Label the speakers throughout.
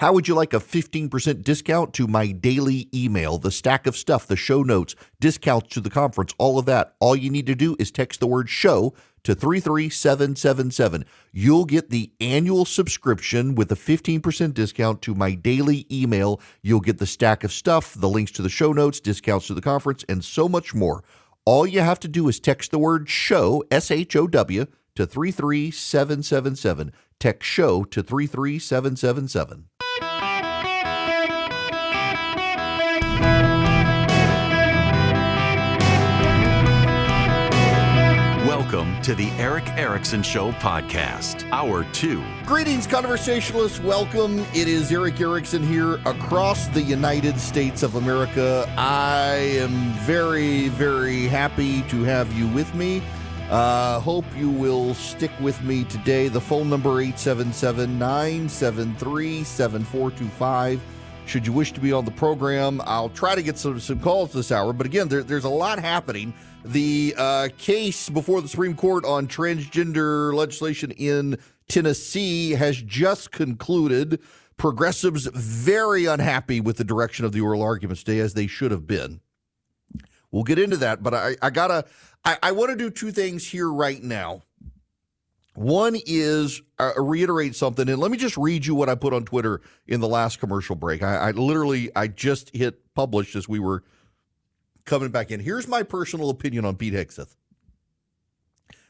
Speaker 1: How would you like a 15% discount to my daily email, the stack of stuff, the show notes, discounts to the conference, all of that? All you need to do is text the word show to 33777. You'll get the annual subscription with a 15% discount to my daily email. You'll get the stack of stuff, the links to the show notes, discounts to the conference, and so much more. All you have to do is text the word show, SHOW, to 33777. Text show to 33777.
Speaker 2: Welcome to the Eric Erickson Show podcast, Hour 2.
Speaker 1: Greetings, conversationalists. Welcome. It is Eric Erickson here across the United States of America. I am very, very happy to have you with me. Hope you will stick with me today. The phone number 877-973-7425. Should you wish to be on the program, I'll try to get some calls this hour. But again, there's a lot happening. The case before the Supreme Court on transgender legislation in Tennessee has just concluded. Progressives very unhappy with the direction of the oral arguments today, as they should have been. We'll get into that, but I want to do two things here right now. One is reiterate something, and let me just read you what I put on Twitter in the last commercial break. I just hit publish as we were coming back in. Here's my personal opinion on Pete Hegseth.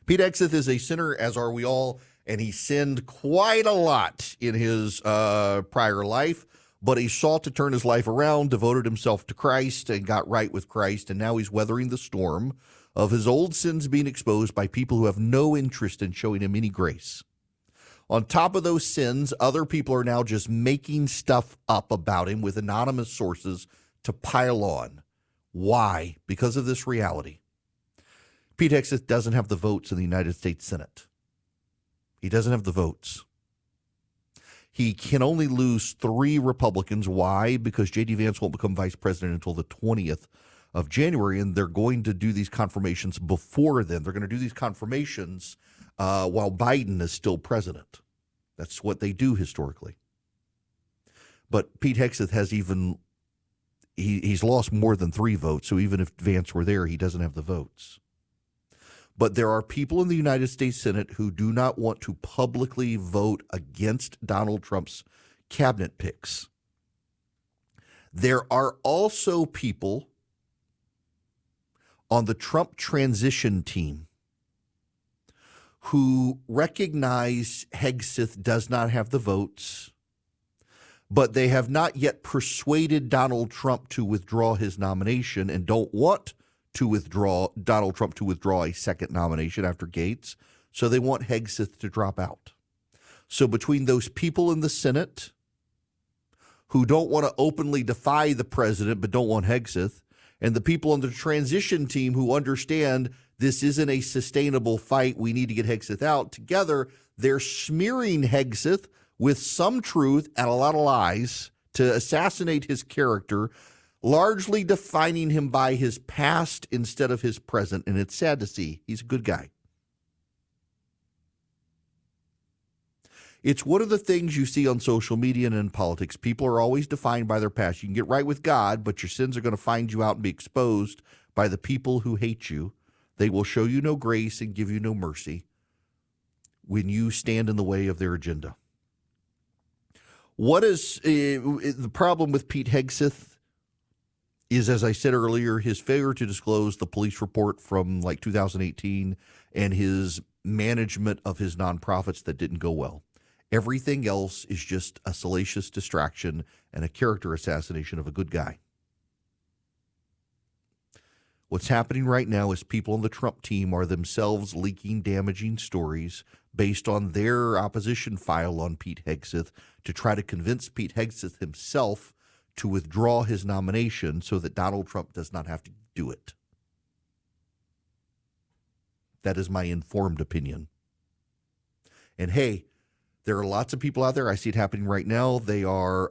Speaker 1: Pete Hegseth is a sinner, as are we all, and he sinned quite a lot in his prior life, but he sought to turn his life around, devoted himself to Christ, and got right with Christ, and now he's weathering the storm of his old sins being exposed by people who have no interest in showing him any grace. On top of those sins, other people are now just making stuff up about him with anonymous sources to pile on. Why? Because of this reality. Pete Hegseth doesn't have the votes in the United States Senate. He doesn't have the votes. He can only lose 3 Republicans. Why? Because J.D. Vance won't become vice president until the 20th of January, and they're going to do these confirmations before then. They're going to do these confirmations while Biden is still president. That's what they do historically. But Pete Hegseth has he's lost more than 3 votes, so even if Vance were there, he doesn't have the votes. But there are people in the United States Senate who do not want to publicly vote against Donald Trump's cabinet picks. There are also people on the Trump transition team who recognize Hegseth does not have the votes, but they have not yet persuaded Donald Trump to withdraw his nomination and don't want to withdraw Donald Trump to withdraw a second nomination after Gates. So they want Hegseth to drop out. So between those people in the Senate who don't want to openly defy the president but don't want Hegseth, and the people on the transition team who understand this isn't a sustainable fight, we need to get Hegseth out, together they're smearing Hegseth with some truth and a lot of lies to assassinate his character, largely defining him by his past instead of his present. And it's sad to see. He's a good guy. It's one of the things you see on social media and in politics. People are always defined by their past. You can get right with God, but your sins are going to find you out and be exposed by the people who hate you. They will show you no grace and give you no mercy when you stand in the way of their agenda. What is the problem with Pete Hegseth is, as I said earlier, his failure to disclose the police report from 2018 and his management of his nonprofits that didn't go well. Everything else is just a salacious distraction and a character assassination of a good guy. What's happening right now is people on the Trump team are themselves leaking damaging stories based on their opposition file on Pete Hegseth to try to convince Pete Hegseth himself to withdraw his nomination so that Donald Trump does not have to do it. That is my informed opinion. And hey, there are lots of people out there. I see it happening right now. They are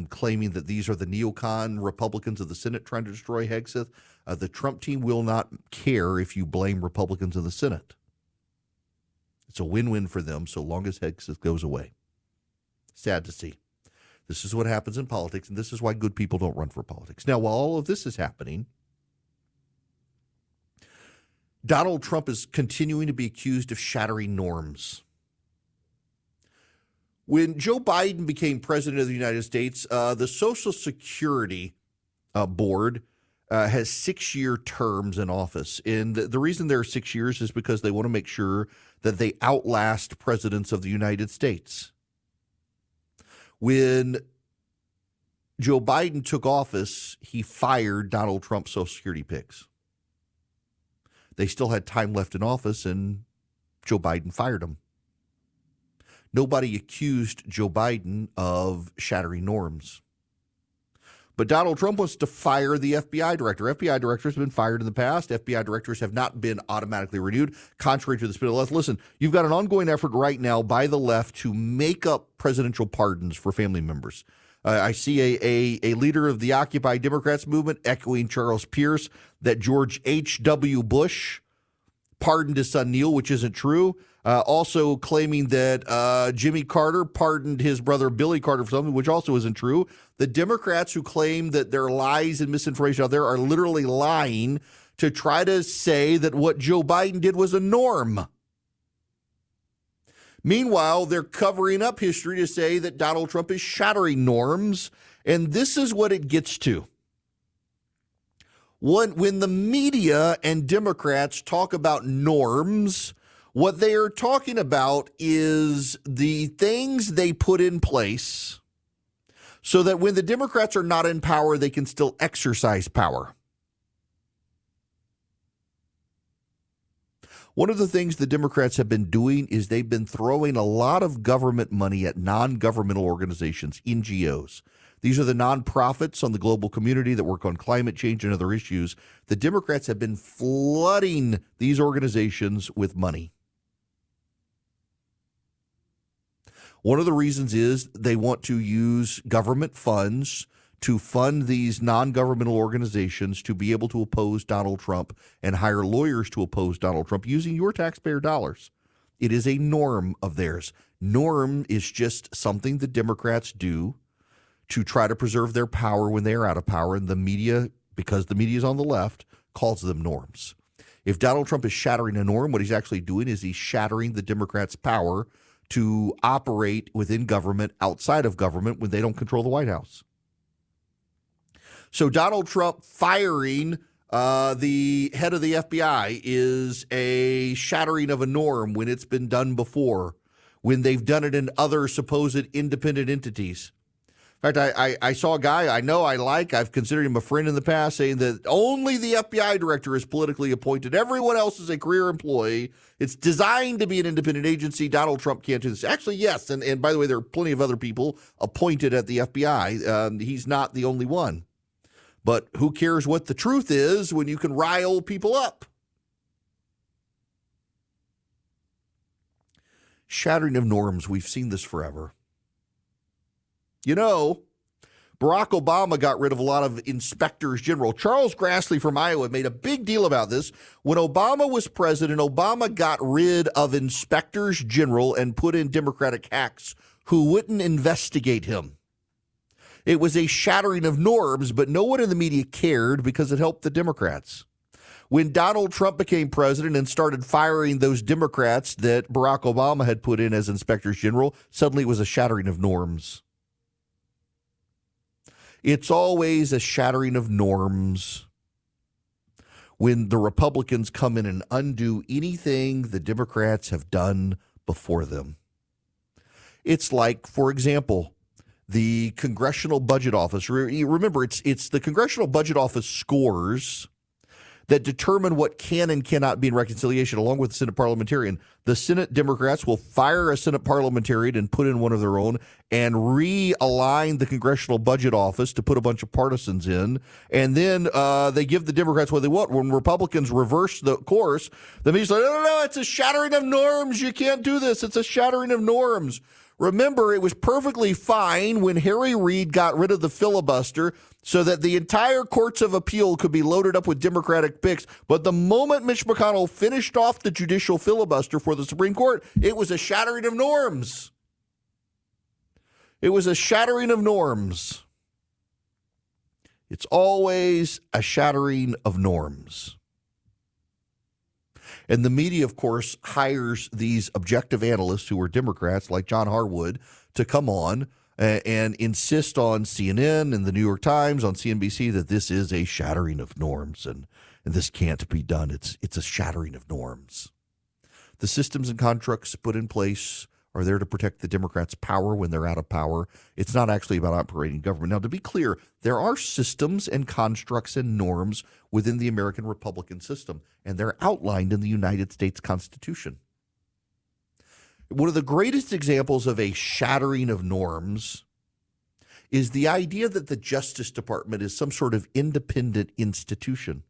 Speaker 1: claiming that these are the neocon Republicans of the Senate trying to destroy Hegseth. The Trump team will not care if you blame Republicans in the Senate. It's a win-win for them so long as Hegseth goes away. Sad to see. This is what happens in politics, and this is why good people don't run for politics. Now, while all of this is happening, Donald Trump is continuing to be accused of shattering norms. When Joe Biden became president of the United States, the Social Security Board has 6-year terms in office. And the reason they're 6 years is because they want to make sure that they outlast presidents of the United States. When Joe Biden took office, he fired Donald Trump's Social Security picks. They still had time left in office, and Joe Biden fired him. Nobody accused Joe Biden of shattering norms. But Donald Trump wants to fire the FBI director. FBI directors have been fired in the past. FBI directors have not been automatically renewed, contrary to the spirit of the left. Listen, you've got an ongoing effort right now by the left to make up presidential pardons for family members. I see a leader of the Occupy Democrats movement echoing Charles Pierce that George H.W. Bush pardoned his son Neil, which isn't true. Also claiming that Jimmy Carter pardoned his brother Billy Carter for something, which also isn't true. The Democrats who claim that there are lies and misinformation out there are literally lying to try to say that what Joe Biden did was a norm. Meanwhile, they're covering up history to say that Donald Trump is shattering norms, and this is what it gets to. When the media and Democrats talk about norms, what they are talking about is the things they put in place so that when the Democrats are not in power, they can still exercise power. One of the things the Democrats have been doing is they've been throwing a lot of government money at non-governmental organizations, NGOs. These are the nonprofits on the global community that work on climate change and other issues. The Democrats have been flooding these organizations with money. One of the reasons is they want to use government funds to fund these non-governmental organizations to be able to oppose Donald Trump and hire lawyers to oppose Donald Trump using your taxpayer dollars. It is a norm of theirs. Norm is just something the Democrats do to try to preserve their power when they are out of power, and the media, because the media is on the left, calls them norms. If Donald Trump is shattering a norm, what he's actually doing is he's shattering the Democrats' power to operate within government, outside of government, when they don't control the White House. So Donald Trump firing the head of the FBI is a shattering of a norm when it's been done before, when they've done it in other supposed independent entities. In fact, I saw a guy I know I like, I've considered him a friend in the past, saying that only the FBI director is politically appointed. Everyone else is a career employee. It's designed to be an independent agency. Donald Trump can't do this. Actually, yes. And by the way, there are plenty of other people appointed at the FBI. He's not the only one. But who cares what the truth is when you can rile people up? Shattering of norms, we've seen this forever. You know, Barack Obama got rid of a lot of inspectors general. Charles Grassley from Iowa made a big deal about this. When Obama was president, Obama got rid of inspectors general and put in Democratic hacks who wouldn't investigate him. It was a shattering of norms, but no one in the media cared because it helped the Democrats. When Donald Trump became president and started firing those Democrats that Barack Obama had put in as inspectors general, suddenly it was a shattering of norms. It's always a shattering of norms when the Republicans come in and undo anything the Democrats have done before them. It's like, for example, the Congressional Budget Office. Remember, it's the Congressional Budget Office scores that determine what can and cannot be in reconciliation, along with the Senate parliamentarian. The Senate Democrats will fire a Senate parliamentarian and put in one of their own and realign the Congressional Budget Office to put a bunch of partisans in. And then they give the Democrats what they want. When Republicans reverse the course, the media's like, no, it's a shattering of norms. You can't do this. It's a shattering of norms. Remember, it was perfectly fine when Harry Reid got rid of the filibuster so that the entire courts of appeal could be loaded up with Democratic picks. But the moment Mitch McConnell finished off the judicial filibuster for the Supreme Court, it was a shattering of norms. It was a shattering of norms. It's always a shattering of norms. And the media, of course, hires these objective analysts who are Democrats like John Harwood to come on and insist on CNN and the New York Times, on CNBC, that this is a shattering of norms and this can't be done. It's a shattering of norms. The systems and constructs put in place are there to protect the Democrats' power when they're out of power. It's not actually about operating government. Now, to be clear, there are systems and constructs and norms within the American Republican system, and they're outlined in the United States Constitution. One of the greatest examples of a shattering of norms is the idea that the Justice Department is some sort of independent institution.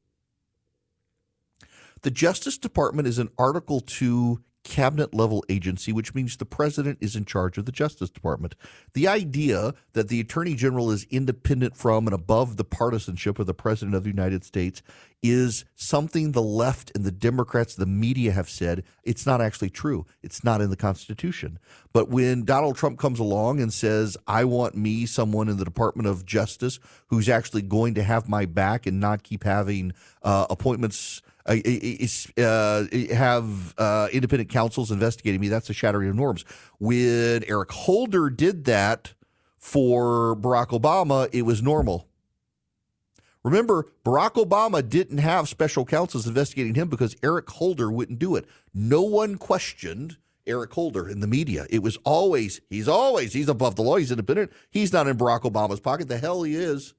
Speaker 1: The Justice Department is an Article II cabinet-level agency, which means the president is in charge of the Justice Department. The idea that the Attorney General is independent from and above the partisanship of the President of the United States is something the left and the Democrats, the media have said. It's not actually true. It's not in the Constitution. But when Donald Trump comes along and says, I want me, someone in the Department of Justice, who's actually going to have my back and not keep having appointments have independent counsels investigating me, that's a shattering of norms. When Eric Holder did that for Barack Obama, it was normal. Remember, Barack Obama didn't have special counsels investigating him because Eric Holder wouldn't do it. No one questioned Eric Holder in the media. It was always, he's above the law, he's independent. He's not in Barack Obama's pocket. The hell he is.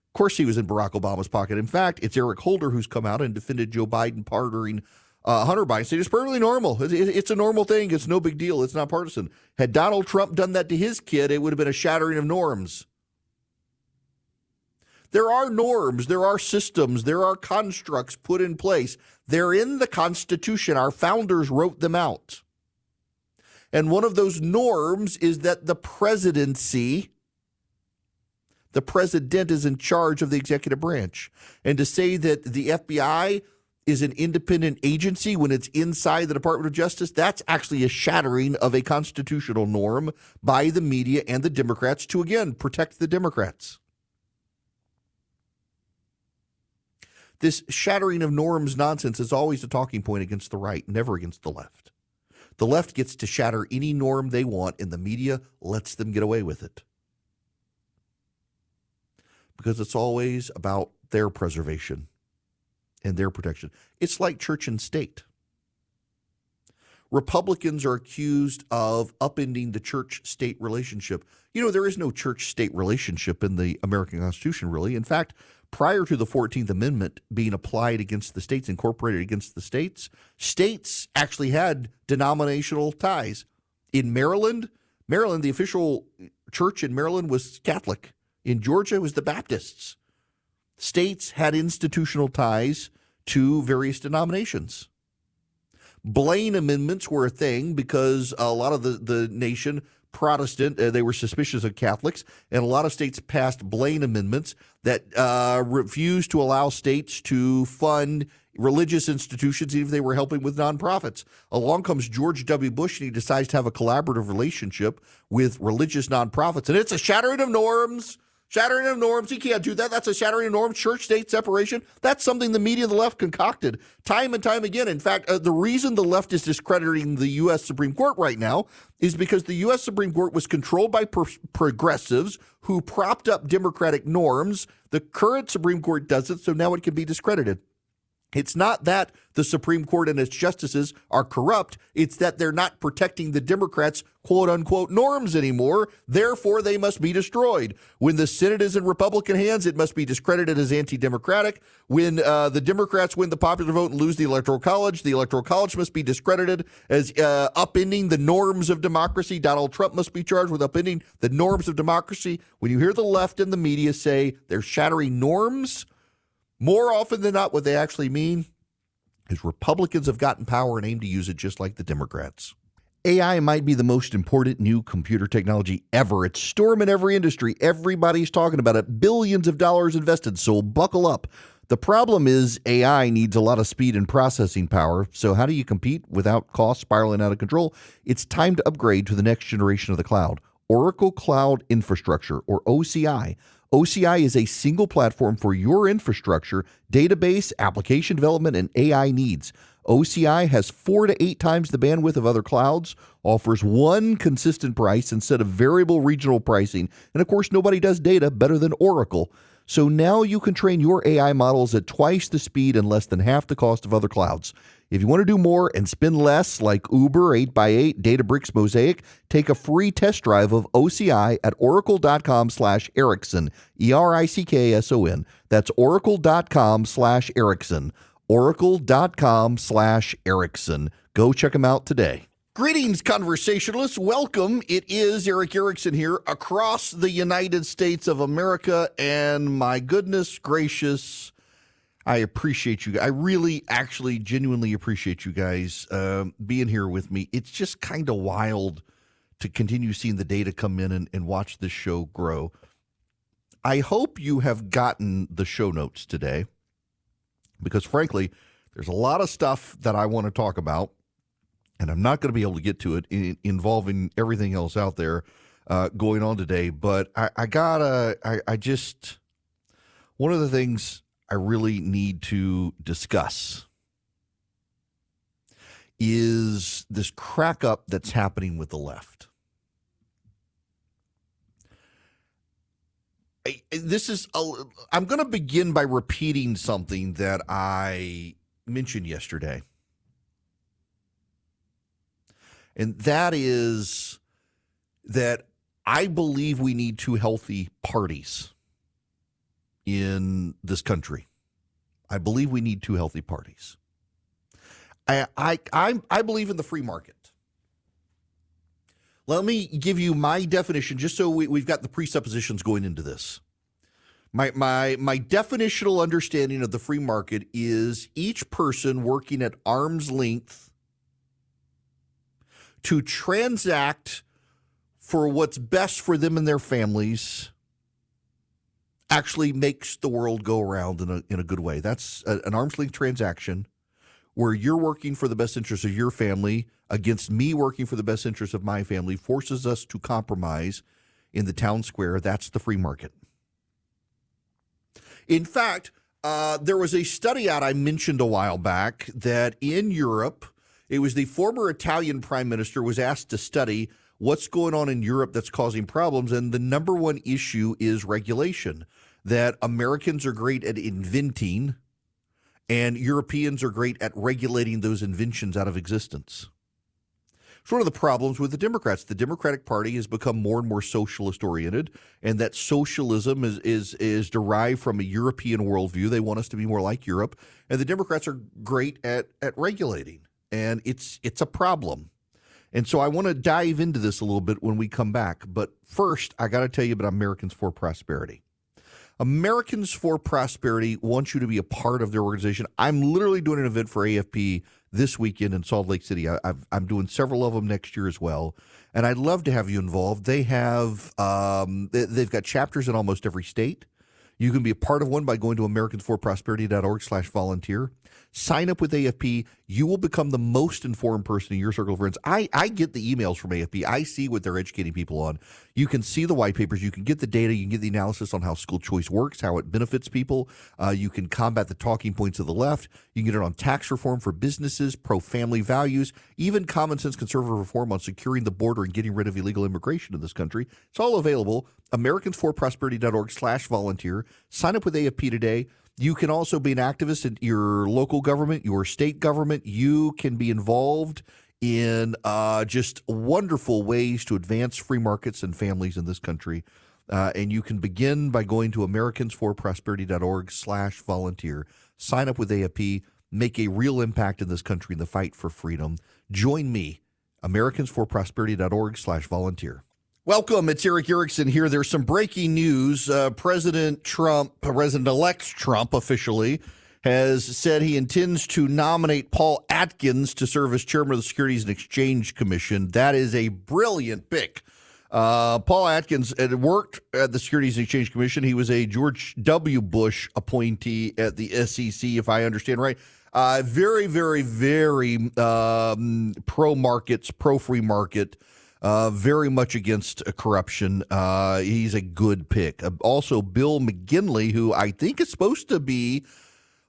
Speaker 1: Of course he was in Barack Obama's pocket. In fact, it's Eric Holder who's come out and defended Joe Biden pardoning Hunter Biden. Saying it's perfectly normal. It's a normal thing. It's no big deal. It's not partisan. Had Donald Trump done that to his kid, it would have been a shattering of norms. There are norms, there are systems, there are constructs put in place. They're in the Constitution. Our founders wrote them out. And one of those norms is that the presidency, the president, is in charge of the executive branch. And to say that the FBI is an independent agency when it's inside the Department of Justice, that's actually a shattering of a constitutional norm by the media and the Democrats to, again, protect the Democrats. This shattering of norms nonsense is always a talking point against the right, never against the left. The left gets to shatter any norm they want, and the media lets them get away with it. Because it's always about their preservation and their protection. It's like church and state. Republicans are accused of upending the church-state relationship. You know, there is no church-state relationship in the American Constitution, really. In fact, prior to the 14th Amendment being applied against the states, incorporated against the states, states actually had denominational ties. In Maryland, the official church in Maryland was Catholic. In Georgia, it was the Baptists. States had institutional ties to various denominations. Blaine amendments were a thing because a lot of the nation, Protestant, they were suspicious of Catholics, and a lot of states passed Blaine amendments that refused to allow states to fund religious institutions even if they were helping with nonprofits. Along comes George W. Bush, and he decides to have a collaborative relationship with religious nonprofits, and it's a shattering of norms. Shattering of norms. He can't do that. That's a shattering of norms. Church-state separation. That's something the media of the left concocted time and time again. In fact, the reason the left is discrediting the U.S. Supreme Court right now is because the U.S. Supreme Court was controlled by progressives who propped up Democratic norms. The current Supreme Court doesn't, so now it can be discredited. It's not that the Supreme Court and its justices are corrupt. It's that they're not protecting the Democrats' quote-unquote norms anymore. Therefore, they must be destroyed. When the Senate is in Republican hands, it must be discredited as anti-democratic. When the Democrats win the popular vote and lose the Electoral College must be discredited as upending the norms of democracy. Donald Trump must be charged with upending the norms of democracy. When you hear the left and the media say they're shattering norms, more often than not, what they actually mean is Republicans have gotten power and aim to use it just like the Democrats. AI might be the most important new computer technology ever. It's storming every industry. Everybody's talking about it. Billions of dollars invested, so buckle up. The problem is AI needs a lot of speed and processing power. So how do you compete without costs spiraling out of control? It's time to upgrade to the next generation of the cloud. Oracle Cloud Infrastructure, or OCI. OCI is a single platform for your infrastructure, database, application development, and AI needs. OCI has 4 to 8 times the bandwidth of other clouds, offers one consistent price instead of variable regional pricing, and of course, nobody does data better than Oracle. So now you can train your AI models at twice the speed and less than half the cost of other clouds. If you want to do more and spend less, like Uber, 8x8, Databricks, Mosaic, take a free test drive of OCI at oracle.com/Erickson, ERICKSON. That's oracle.com/Erickson, oracle.com/Erickson. Go check them out today. Greetings, conversationalists. Welcome. It is Eric Erickson here across the United States of America, and my goodness gracious, I appreciate you. I really, actually, genuinely appreciate you guys being here with me. It's just kind of wild to continue seeing the data come in and watch this show grow. I hope you have gotten the show notes today because, frankly, there's a lot of stuff that I want to talk about, and I'm not going to be able to get to it involving everything else out there going on today. But I just, one of the things I really need to discuss is this crack up that's happening with the left. I'm going to begin by repeating something that I mentioned yesterday. And that is that I believe we need 2 healthy parties in this country. I believe we need 2 healthy parties. I believe in the free market. Let me give you my definition, just so we've got the presuppositions going into this. My definitional understanding of the free market is each person working at arm's length to transact for what's best for them and their families actually makes the world go around in a good way. That's an arm's length transaction where you're working for the best interest of your family against me working for the best interest of my family, forces us to compromise in the town square. That's the free market. In fact, there was a study out I mentioned a while back that in Europe, it was the former Italian prime minister was asked to study what's going on in Europe that's causing problems, and the number one issue is regulation, that Americans are great at inventing and Europeans are great at regulating those inventions out of existence. It's one of the problems with the Democrats. The Democratic Party has become more and more socialist-oriented, and that socialism is derived from a European worldview. They want us to be more like Europe, and the Democrats are great at regulating, and it's a problem. And so I want to dive into this a little bit when we come back. But first, I got to tell you about Americans for Prosperity. Americans for Prosperity wants you to be a part of their organization. I'm literally doing an event for AFP this weekend in Salt Lake City. I'm doing several of them next year as well, and I'd love to have you involved. They have they've got chapters in almost every state. You can be a part of one by going to americansforprosperity.org/volunteer. Sign up with AFP. You will become the most informed person in your circle of friends. I get the emails from AFP. I see what they're educating people on. You can see the white papers. You can get the data. You can get the analysis on how school choice works, how it benefits people. You can combat the talking points of the left. You can get it on tax reform for businesses, pro-family values, even common sense conservative reform on securing the border and getting rid of illegal immigration in this country. It's all available. americansforprosperity.org/volunteer. Sign up with AFP today. You can also be an activist in your local government, your state government. You can be involved in just wonderful ways to advance free markets and families in this country. And you can begin by going to americansforprosperity.org/volunteer. Sign up with AFP. Make a real impact in this country in the fight for freedom. Join me, americansforprosperity.org/volunteer. Welcome. It's Eric Erickson here. There's some breaking news. President-elect Trump officially has said he intends to nominate Paul Atkins to serve as chairman of the Securities and Exchange Commission. That is a brilliant pick. Paul Atkins had worked at the Securities and Exchange Commission. He was a George W. Bush appointee at the SEC, if I understand right. Very, very, very pro-markets, pro-free market. very much against corruption. He's a good pick. Also, Bill McGinley, who I think is supposed to be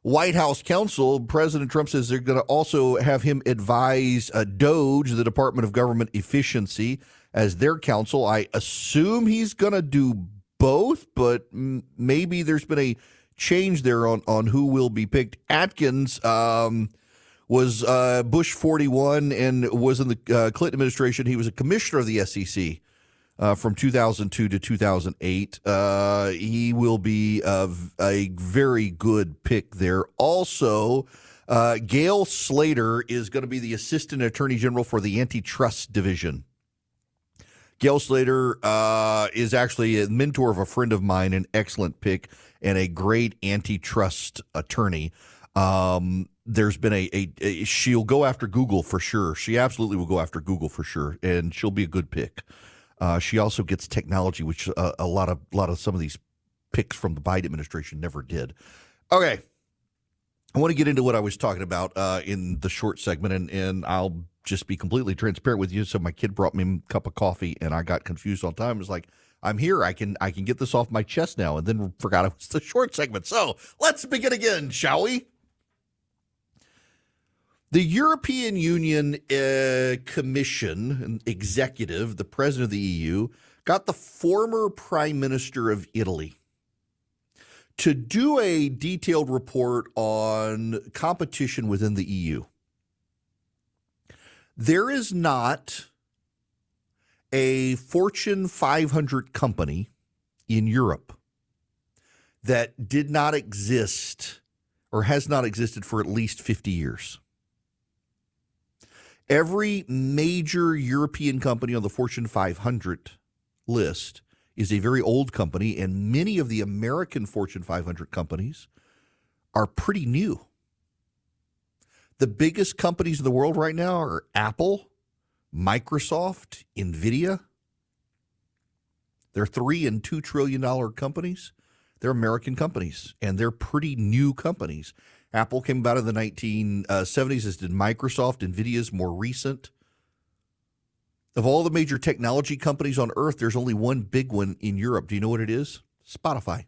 Speaker 1: White House counsel. President Trump says they're going to also have him advise DOGE, the Department of Government Efficiency, as their counsel. I assume he's going to do both, but maybe there's been a change there on who will be picked. Atkins was Bush 41 and was in the Clinton administration. He was a commissioner of the SEC from 2002 to 2008. He will be a very good pick there. Also, Gail Slater is going to be the Assistant Attorney General for the Antitrust Division. Gail Slater is actually a mentor of a friend of mine, an excellent pick, and a great antitrust attorney. There's been she'll go after Google for sure. She absolutely will go after Google for sure, and she'll be a good pick. She also gets technology, which a lot of some of these picks from the Biden administration never did. Okay, I want to get into what I was talking about in the short segment, and I'll just be completely transparent with you. So my kid brought me a cup of coffee, and I got confused all the time. It was like, I'm here. I can get this off my chest now, and then forgot it was the short segment. So let's begin again, shall we? The European Union Commission executive, the president of the EU, got the former prime minister of Italy to do a detailed report on competition within the EU. There is not a Fortune 500 company in Europe that did not exist or has not existed for at least 50 years. Every major European company on the Fortune 500 list is a very old company, and many of the American Fortune 500 companies are pretty new. The biggest companies in the world right now are Apple, Microsoft, NVIDIA. They're $3 and $2 trillion companies. They're American companies, and they're pretty new companies. Apple came about in the 1970s, as did Microsoft. NVIDIA is more recent. Of all the major technology companies on earth, there's only one big one in Europe. Do you know what it is? Spotify.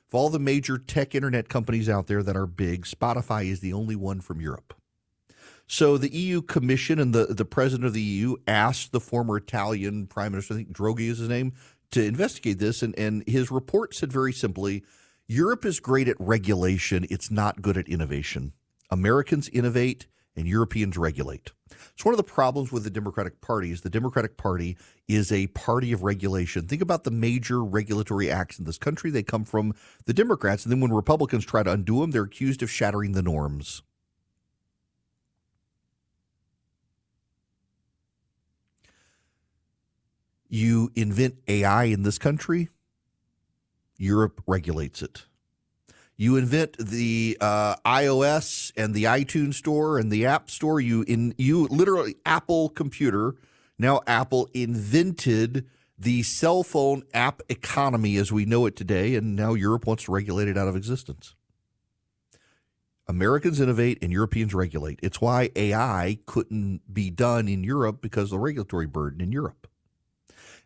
Speaker 1: Of all the major tech internet companies out there that are big, Spotify is the only one from Europe. So the EU Commission and the president of the EU asked the former Italian prime minister, I think Draghi is his name, to investigate this. And his report said very simply, Europe is great at regulation. It's not good at innovation. Americans innovate and Europeans regulate. So one of the problems with the Democratic Party is the Democratic Party is a party of regulation. Think about the major regulatory acts in this country. They come from the Democrats. And then when Republicans try to undo them, they're accused of shattering the norms. You invent AI in this country, Europe regulates it. You invent the iOS and the iTunes store and the App Store. You literally, Apple computer, now Apple invented the cell phone app economy as we know it today, and now Europe wants to regulate it out of existence. Americans innovate and Europeans regulate. It's why AI couldn't be done in Europe because of the regulatory burden in Europe.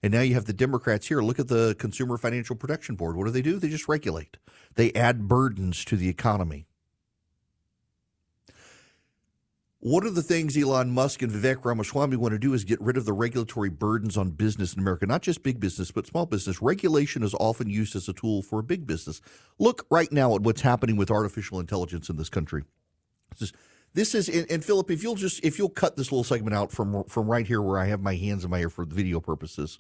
Speaker 1: And now you have the Democrats here. Look at the Consumer Financial Protection Board. What do? They just regulate. They add burdens to the economy. One of the things Elon Musk and Vivek Ramaswamy want to do is get rid of the regulatory burdens on business in America, not just big business, but small business. Regulation is often used as a tool for a big business. Look right now at what's happening with artificial intelligence in this country. This is, and Philip, if you'll cut this little segment out from right here where I have my hands in my ear for video purposes.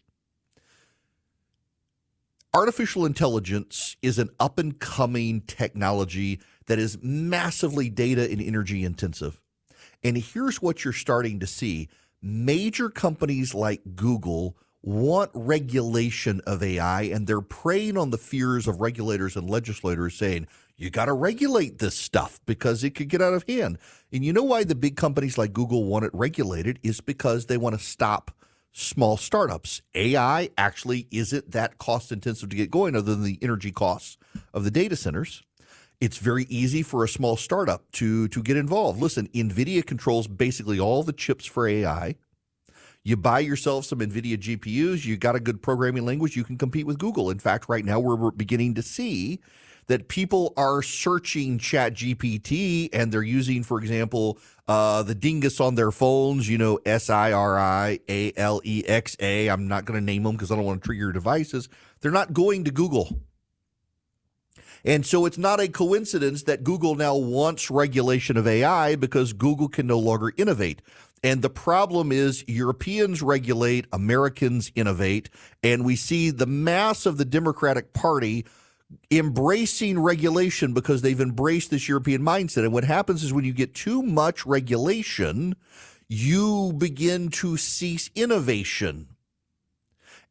Speaker 1: Artificial intelligence is an up-and-coming technology that is massively data and energy intensive. And here's what you're starting to see. Major companies like Google want regulation of AI, and they're preying on the fears of regulators and legislators saying, you got to regulate this stuff because it could get out of hand. And you know why the big companies like Google want it regulated is because they want to stop small startups. AI actually isn't that cost intensive to get going other than the energy costs of the data centers. It's very easy for a small startup to get involved. Listen, NVIDIA controls basically all the chips for AI. You buy yourself some NVIDIA GPUs, you got a good programming language, you can compete with Google. In fact, right now we're beginning to see that people are searching ChatGPT and they're using, for example, the dingus on their phones, SIRIALEXA. I'm not going to name them because I don't want to trigger your devices. They're not going to Google. And so it's not a coincidence that Google now wants regulation of AI because Google can no longer innovate. And the problem is Europeans regulate, Americans innovate, and we see the mass of the Democratic Party embracing regulation because they've embraced this European mindset. And what happens is when you get too much regulation, you begin to cease innovation.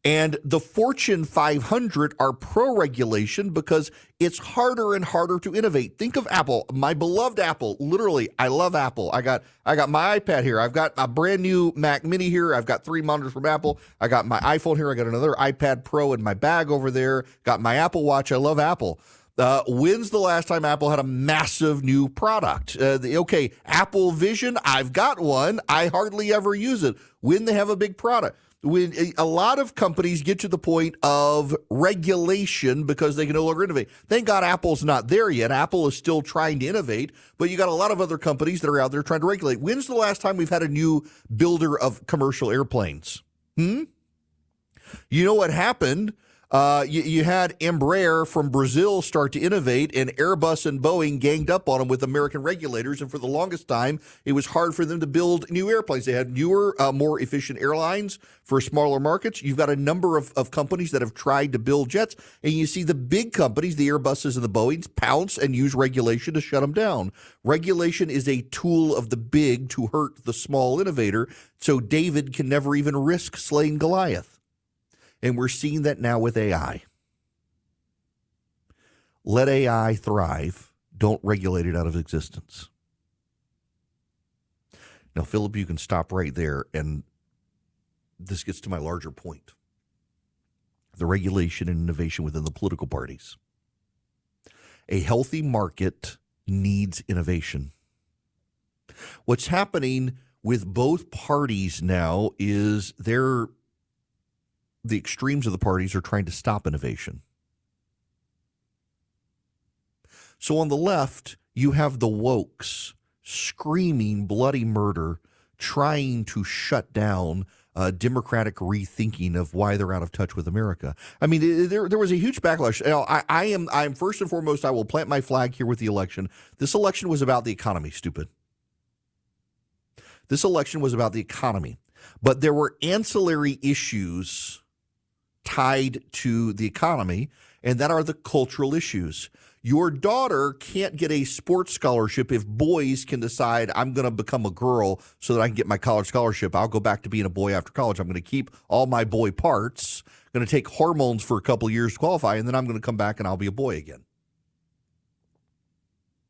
Speaker 1: And the Fortune 500 are pro-regulation because it's harder and harder to innovate. Think of Apple, my beloved Apple. Literally, I love Apple. I got my iPad here. I've got a brand new Mac Mini here. I've got 3 monitors from Apple. I got my iPhone here. I got another iPad Pro in my bag over there. Got my Apple Watch. I love Apple. When's the last time Apple had a massive new product? Apple Vision, I've got one. I hardly ever use it. When they have a big product. When a lot of companies get to the point of regulation because they can no longer innovate. Thank God Apple's not there yet. Apple is still trying to innovate, but you got a lot of other companies that are out there trying to regulate. When's the last time we've had a new builder of commercial airplanes? You know what happened? You had Embraer from Brazil start to innovate, and Airbus and Boeing ganged up on them with American regulators. And for the longest time, it was hard for them to build new airplanes. They had newer, more efficient airlines for smaller markets. You've got a number of companies that have tried to build jets, and you see the big companies, the Airbuses and the Boeings, pounce and use regulation to shut them down. Regulation is a tool of the big to hurt the small innovator, so David can never even risk slaying Goliath. And we're seeing that now with AI. Let AI thrive. Don't regulate it out of existence. Now, Philip, you can stop right there, and this gets to my larger point. The regulation and innovation within the political parties. A healthy market needs innovation. What's happening with both parties now is the extremes of the parties are trying to stop innovation. So on the left, you have the wokes screaming bloody murder, trying to shut down democratic rethinking of why they're out of touch with America. I mean, there was a huge backlash. I'm first and foremost, I will plant my flag here with the election. This election was about the economy, stupid. This election was about the economy. But there were ancillary issues tied to the economy, and that are the cultural issues. Your daughter can't get a sports scholarship if boys can decide, I'm going to become a girl so that I can get my college scholarship. I'll go back to being a boy after college. I'm going to keep all my boy parts, going to take hormones for a couple of years to qualify, and then I'm going to come back and I'll be a boy again.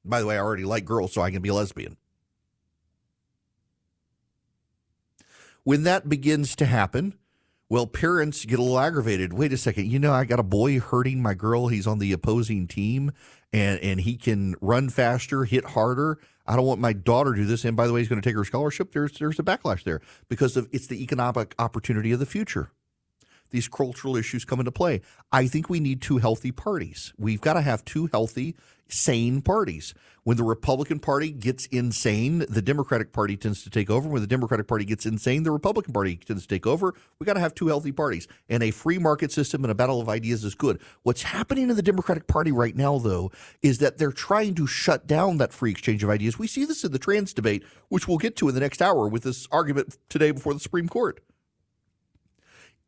Speaker 1: By the way, I already like girls, so I can be a lesbian. When that begins to happen, well, parents get a little aggravated. Wait a second. I got a boy hurting my girl. He's on the opposing team, and he can run faster, hit harder. I don't want my daughter to do this. And by the way, he's going to take her scholarship. There's a backlash there because it's the economic opportunity of the future. These cultural issues come into play. I think we need two healthy parties. We've got to have two healthy, sane parties. When the Republican Party gets insane, the Democratic Party tends to take over. When the Democratic Party gets insane, the Republican Party tends to take over. We've got to have two healthy parties. And a free market system and a battle of ideas is good. What's happening in the Democratic Party right now, though, is that they're trying to shut down that free exchange of ideas. We see this in the trans debate, which we'll get to in the next hour with this argument today before the Supreme Court.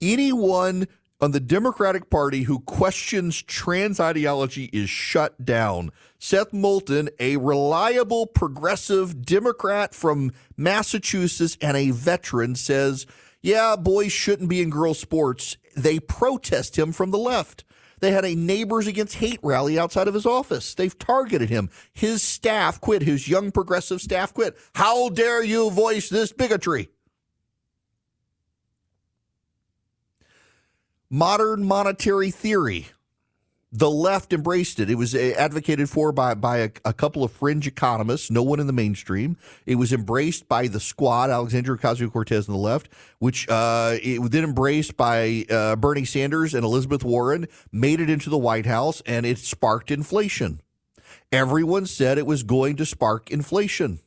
Speaker 1: Anyone on the Democratic Party who questions trans ideology is shut down. Seth Moulton, a reliable progressive Democrat from Massachusetts and a veteran, says, yeah, boys shouldn't be in girls' sports. They protest him from the left. They had a Neighbors Against Hate rally outside of his office. They've targeted him. His staff quit. His young progressive staff quit. How dare you voice this bigotry? Modern monetary theory. The left embraced it. It was advocated for by a couple of fringe economists, no one in the mainstream. It was embraced by the squad, Alexandria Ocasio-Cortez and the left, which it was then embraced by Bernie Sanders and Elizabeth Warren, made it into the White House, and it sparked inflation. Everyone said it was going to spark inflation.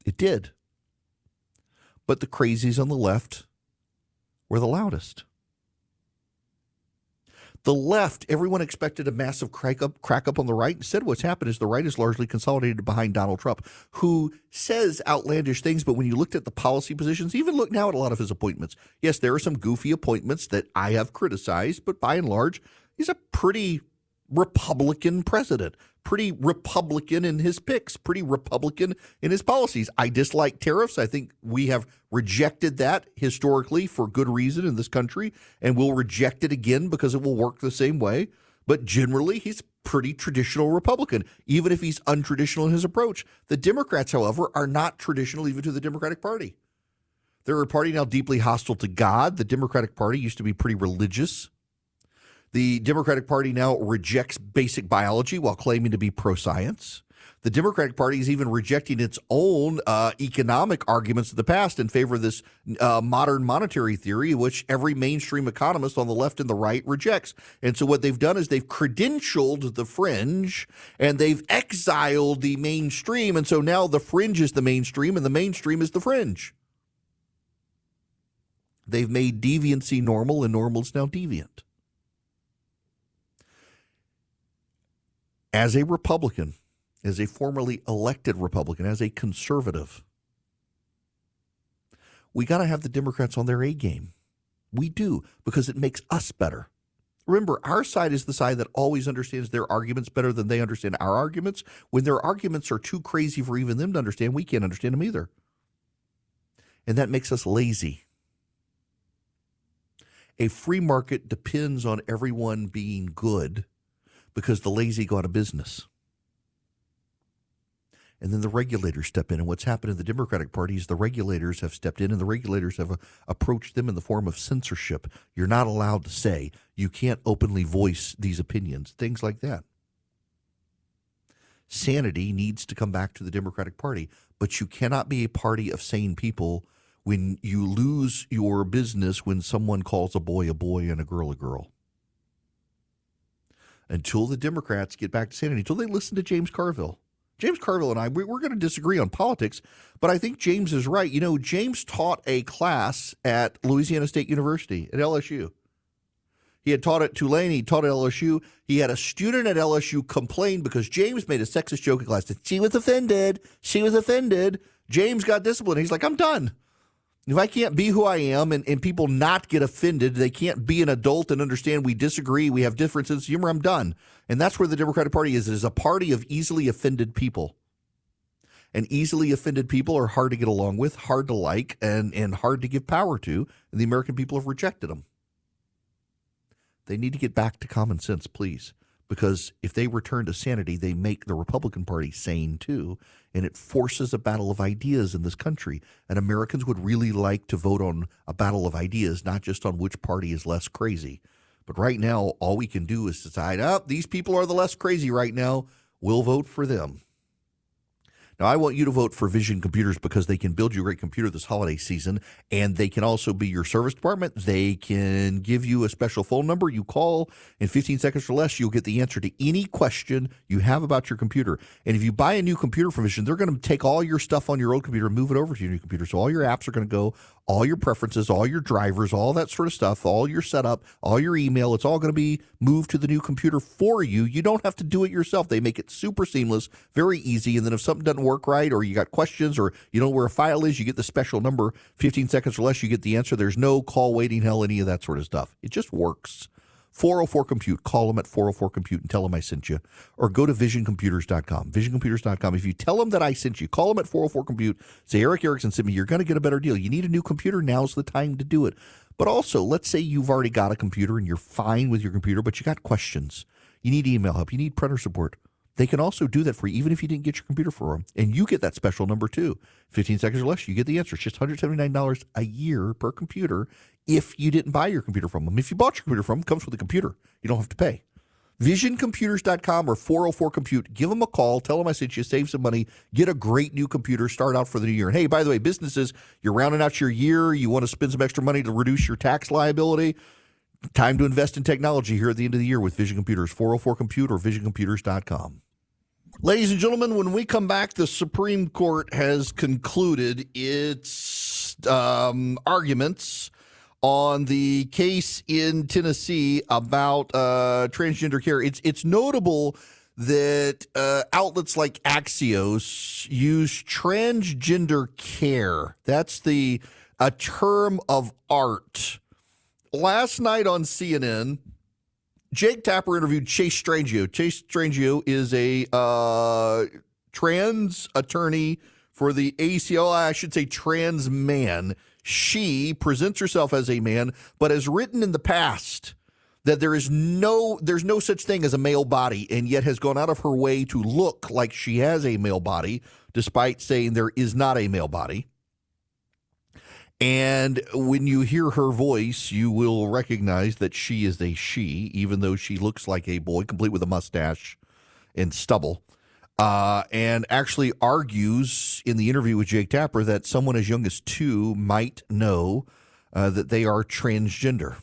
Speaker 1: It did. But the crazies on the left were the loudest. The left, everyone expected a massive crack up on the right. Instead, what's happened is the right is largely consolidated behind Donald Trump, who says outlandish things, but when you looked at the policy positions, even look now at a lot of his appointments, yes, there are some goofy appointments that I have criticized, but by and large, he's a pretty Republican president, pretty Republican in his picks, pretty Republican in his policies. I dislike tariffs. I think we have rejected that historically for good reason in this country, and we'll reject it again because it will work the same way. But generally, he's pretty traditional Republican, even if he's untraditional in his approach. The Democrats, however, are not traditional even to the Democratic Party. They're a party now deeply hostile to God. The Democratic Party used to be pretty religious. The Democratic Party now rejects basic biology while claiming to be pro-science. The Democratic Party is even rejecting its own economic arguments of the past in favor of this modern monetary theory, which every mainstream economist on the left and the right rejects. And so what they've done is they've credentialed the fringe and they've exiled the mainstream. And so now the fringe is the mainstream and the mainstream is the fringe. They've made deviancy normal and normal is now deviant. As a Republican, as a formerly elected Republican, as a conservative, we got to have the Democrats on their A game. We do, because it makes us better. Remember, our side is the side that always understands their arguments better than they understand our arguments. When their arguments are too crazy for even them to understand, we can't understand them either. And that makes us lazy. A free market depends on everyone being good, because the lazy go out of business. And then the regulators step in. And what's happened in the Democratic Party is the regulators have stepped in and the regulators have approached them in the form of censorship. You're not allowed to say. You can't openly voice these opinions, things like that. Sanity needs to come back to the Democratic Party, but you cannot be a party of sane people when you lose your business when someone calls a boy and a girl a girl. Until the Democrats get back to sanity, until they listen to James Carville. James Carville and I, we're going to disagree on politics, but I think James is right. You know, James taught a class at Louisiana State University at LSU. He had taught at Tulane. He taught at LSU. He had a student at LSU complain because James made a sexist joke in class that she was offended. She was offended. James got disciplined. He's like, I'm done. If I can't be who I am and people not get offended, they can't be an adult and understand we disagree, we have differences, humor, I'm done. And that's where the Democratic Party is. It is a party of easily offended people. And easily offended people are hard to get along with, hard to like, and hard to give power to. And the American people have rejected them. They need to get back to common sense, please. Because if they return to sanity, they make the Republican Party sane too. And it forces a battle of ideas in this country. And Americans would really like to vote on a battle of ideas, not just on which party is less crazy. But right now, all we can do is decide, these people are the less crazy right now. We'll vote for them. Now, I want you to vote for Vision Computers because they can build you a great computer this holiday season, and they can also be your service department. They can give you a special phone number. You call in 15 seconds or less, you'll get the answer to any question you have about your computer. And if you buy a new computer from Vision, they're going to take all your stuff on your old computer and move it over to your new computer. So all your apps are going to go, all your preferences, all your drivers, all that sort of stuff, all your setup, all your email, it's all going to be moved to the new computer for you. You don't have to do it yourself. They make it super seamless, very easy. And then if something doesn't work right, or you got questions, or you know where a file is, you get the special number, 15 seconds or less, you get the answer. There's no call waiting hell, any of that sort of stuff. It just works. 404-COMPUTE. Call them at 404-COMPUTE and tell them I sent you. Or go to visioncomputers.com. Visioncomputers.com. If you tell them that I sent you, call them at 404-COMPUTE. Say Eric Erickson sent me. You're going to get a better deal. You need a new computer. Now's the time to do it. But also, let's say you've already got a computer and you're fine with your computer, but you got questions. You need email help. You need printer support. They can also do that for you, even if you didn't get your computer for them. And you get that special number too. 15 seconds or less, you get the answer. It's just $179 a year per computer if you didn't buy your computer from them. If you bought your computer from them, it comes with a computer. You don't have to pay. VisionComputers.com or 404-COMPUTE. Give them a call. Tell them I said you save some money. Get a great new computer. Start out for the new year. And hey, by the way, businesses, you're rounding out your year. You want to spend some extra money to reduce your tax liability. Time to invest in technology here at the end of the year with Vision Computers. 404-COMPUTE or VisionComputers.com. Ladies and gentlemen, when we come back, the Supreme Court has concluded its arguments on the case in Tennessee about transgender care. It's notable that outlets like Axios use transgender care. That's a term of art. Last night on CNN, Jake Tapper interviewed Chase Strangio. Chase Strangio is a trans attorney for the ACL. I should say trans man. She presents herself as a man, but has written in the past that there's no such thing as a male body, and yet has gone out of her way to look like she has a male body, despite saying there is not a male body. And when you hear her voice, you will recognize that she is a she, even though she looks like a boy, complete with a mustache and stubble. And actually argues in the interview with Jake Tapper that someone as young as 2 might know that they are transgender.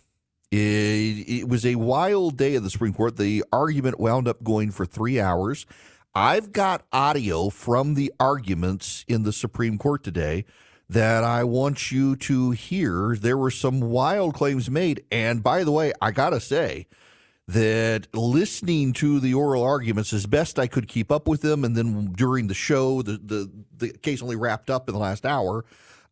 Speaker 1: It was a wild day of the Supreme Court. The argument wound up going for 3 hours. I've got audio from the arguments in the Supreme Court today that I want you to hear. There were some wild claims made. And by the way, I got to say that listening to the oral arguments as best I could keep up with them, and then during the show, the case only wrapped up in the last hour,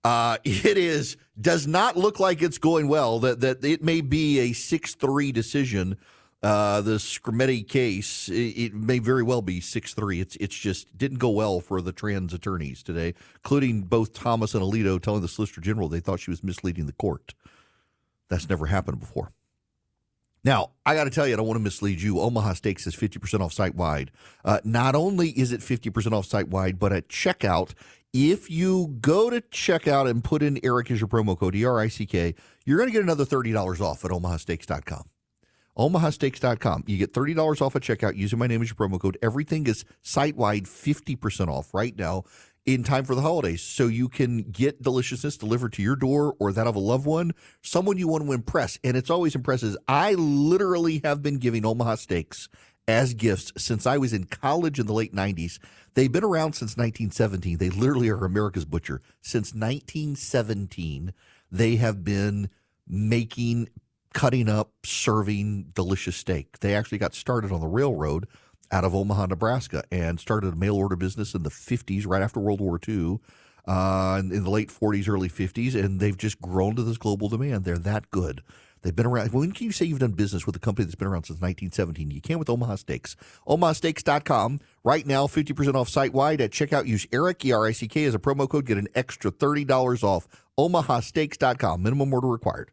Speaker 1: does not look like it's going well, that it may be a 6-3 decision. The Scrimeti case, it may very well be 6-3. It's just didn't go well for the trans attorneys today, including both Thomas and Alito telling the Solicitor General they thought she was misleading the court. That's never happened before. Now, I got to tell you, I don't want to mislead you. Omaha Steaks is 50% off site-wide. Not only is it 50% off site-wide, but at checkout, if you go to checkout and put in Eric as your promo code, ERICK, you're going to get another $30 off at omahasteaks.com. omahasteaks.com. You get $30 off at checkout using my name as your promo code. Everything is site-wide 50% off right now in time for the holidays. So you can get deliciousness delivered to your door or that of a loved one, someone you want to impress. And it's always impresses. I literally have been giving Omaha Steaks as gifts since I was in college in the late 90s. They've been around since 1917. They literally are America's butcher. Since 1917, they have been cutting up, serving delicious steak. They actually got started on the railroad out of Omaha, Nebraska, and started a mail-order business in the 50s, right after World War II, in the late 40s, early 50s, and they've just grown to this global demand. They're that good. They've been around. When can you say you've done business with a company that's been around since 1917? You can with Omaha Steaks. omahasteaks.com. Right now, 50% off site-wide. At checkout, use Eric, ERICK, as a promo code. Get an extra $30 off. omahasteaks.com. Minimum order required.